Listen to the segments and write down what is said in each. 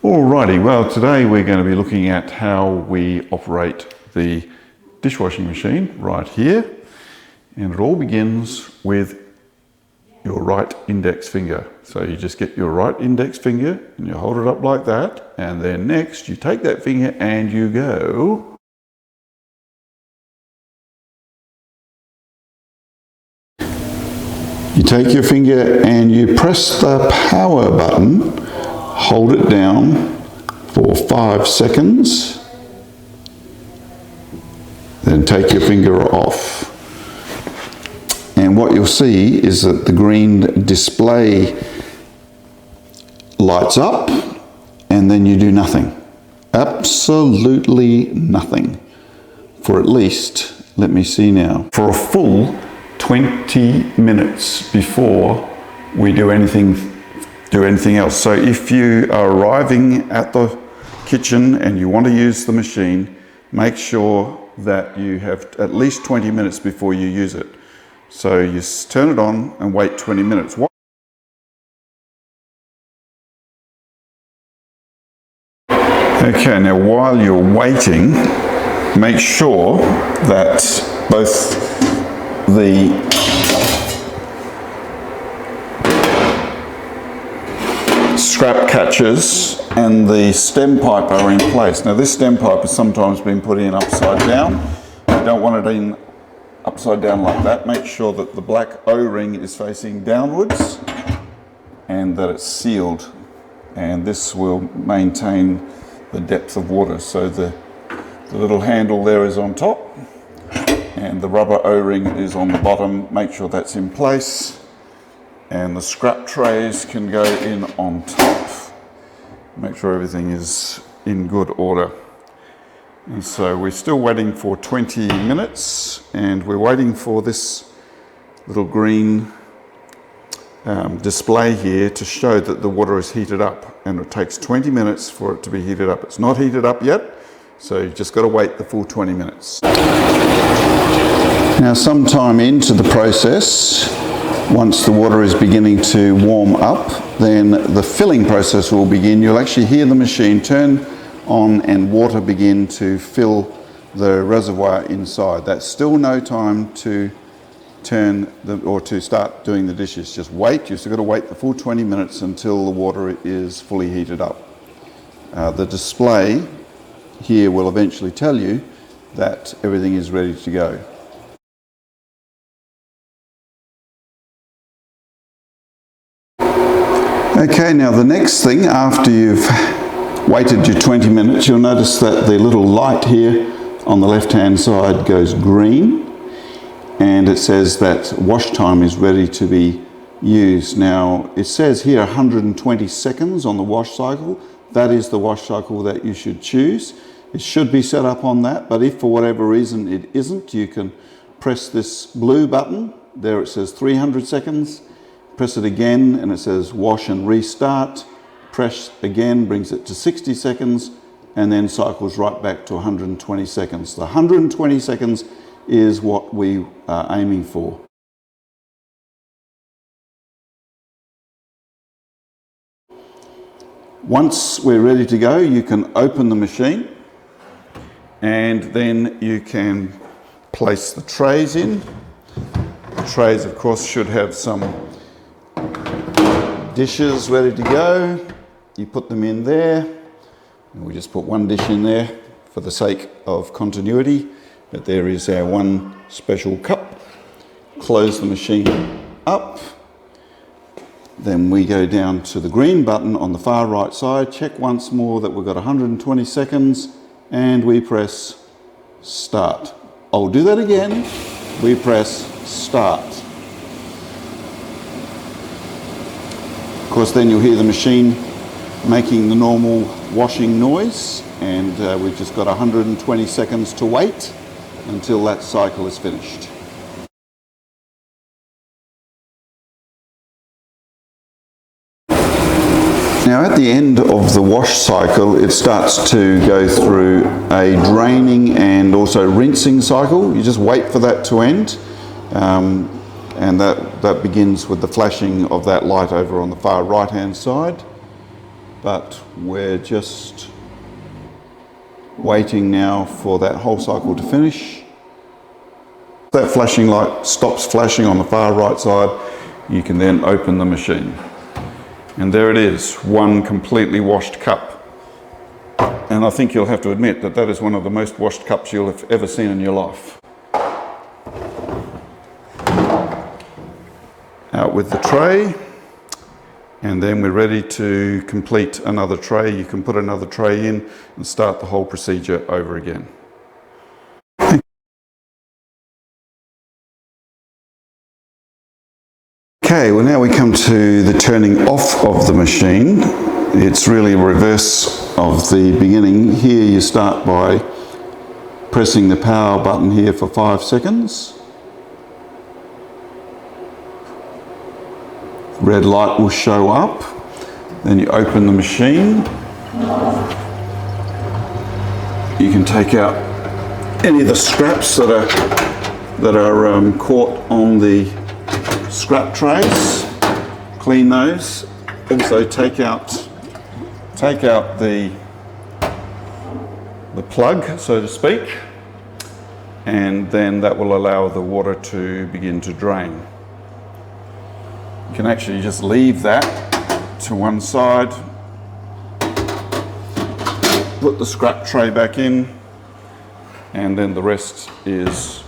Alrighty, well today we're going to be looking at how we operate the dishwashing machine right here, and it all begins with your right index finger. So you just get your right index finger and you hold it up like that, and then next you take that finger and you go you take your finger and you press the power button, hold it down for 5 seconds, then take your finger off. And what you'll see is that the green display lights up and then you do nothing. Absolutely nothing. For at least, let me see now, for a full 20 minutes before we do anything else. So if you are arriving at the kitchen and you want to use the machine, make sure that you have at least 20 minutes before you use it. So you turn it on and wait 20 minutes. Okay, now while you're waiting, make sure that both the scrap catches and the stem pipe are in place. Now this stem pipe has sometimes been put in upside down. You don't want it in upside down like that. Make sure that the black O-ring is facing downwards and that it's sealed, and this will maintain the depth of water. So the little handle there is on top and the rubber O-ring is on the bottom. Make sure that's in place, and the scrap trays can go in on top. Make sure everything is in good order. And so we're still waiting for 20 minutes, and we're waiting for this little green display here to show that the water is heated up, and it takes 20 minutes for it to be heated up. It's not heated up yet, so you've just got to wait the full 20 minutes. Now, sometime into the process, once the water is beginning to warm up, then the filling process will begin. You'll actually hear the machine turn on and water begin to fill the reservoir inside. That's still no time to to start doing the dishes. Just wait. You've still got to wait the full 20 minutes until the water is fully heated up. The display here will eventually tell you that everything is ready to go. Okay, now the next thing, after you've waited your 20 minutes, you'll notice that the little light here on the left-hand side goes green, and it says that wash time is ready to be used. Now, it says here 120 seconds on the wash cycle. That is the wash cycle that you should choose. It should be set up on that, but if for whatever reason it isn't, you can press this blue button. There it says 300 seconds. Press it again and it says wash and restart. Press again brings it to 60 seconds and then cycles right back to 120 seconds. The 120 seconds is what we are aiming for. Once we're ready to go, you can open the machine and then you can place the trays in. The trays, of course, should have some dishes ready to go. You put them in there, and we just put one dish in there for the sake of continuity, but there is our one special cup. Close the machine up, then we go down to the green button on the far right side, check once more that we've got 120 seconds, and we press start. I'll do that again. We press start. Of course, then you'll hear the machine making the normal washing noise, and we've just got 120 seconds to wait until that cycle is finished. Now at the end of the wash cycle, it starts to go through a draining and also rinsing cycle. You just wait for that to end. And that begins with the flashing of that light over on the far right hand side. but we're just waiting now for that whole cycle to finish. That flashing light stops flashing on the far right side. You can then open the machine. And there it is, one completely washed cup. And I think you'll have to admit that that is one of the most washed cups you'll have ever seen in your life. Out with the tray. And then we're ready to complete another tray. You can put another tray in and start the whole procedure over again. Okay, well now we come to the turning off of the machine. It's really reverse of the beginning. Here you start by pressing the power button here for 5 seconds. Red light will show up. Then you open the machine. You can take out any of the scraps that are caught on the scrap trays. Clean those. Also take out the plug, so to speak, and then that will allow the water to begin to drain. You can actually just leave that to one side, put the scrap tray back in, and then the rest is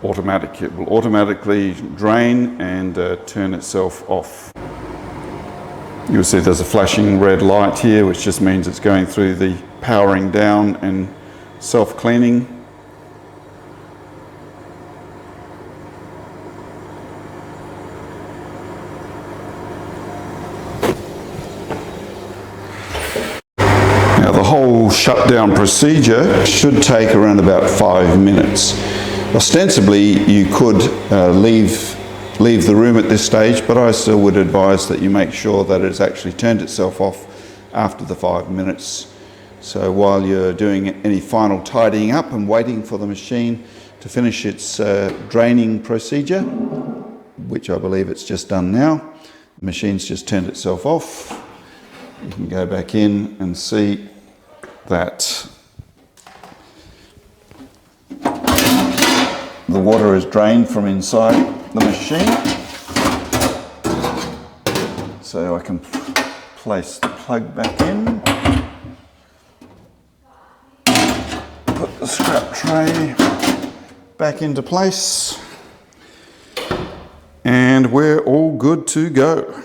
automatic. It will automatically drain and turn itself off. You'll see there's a flashing red light here, which just means it's going through the powering down and self-cleaning. Now the whole shutdown procedure should take around about 5 minutes. Ostensibly you could leave the room at this stage, but I still would advise that you make sure that it's actually turned itself off after the 5 minutes. So while you're doing any final tidying up and waiting for the machine to finish its draining procedure, which I believe it's just done now, the machine's just turned itself off. You can go back in and see that the water is drained from inside the machine. So I can place the plug back in, put the scrap tray back into place, and we're all good to go.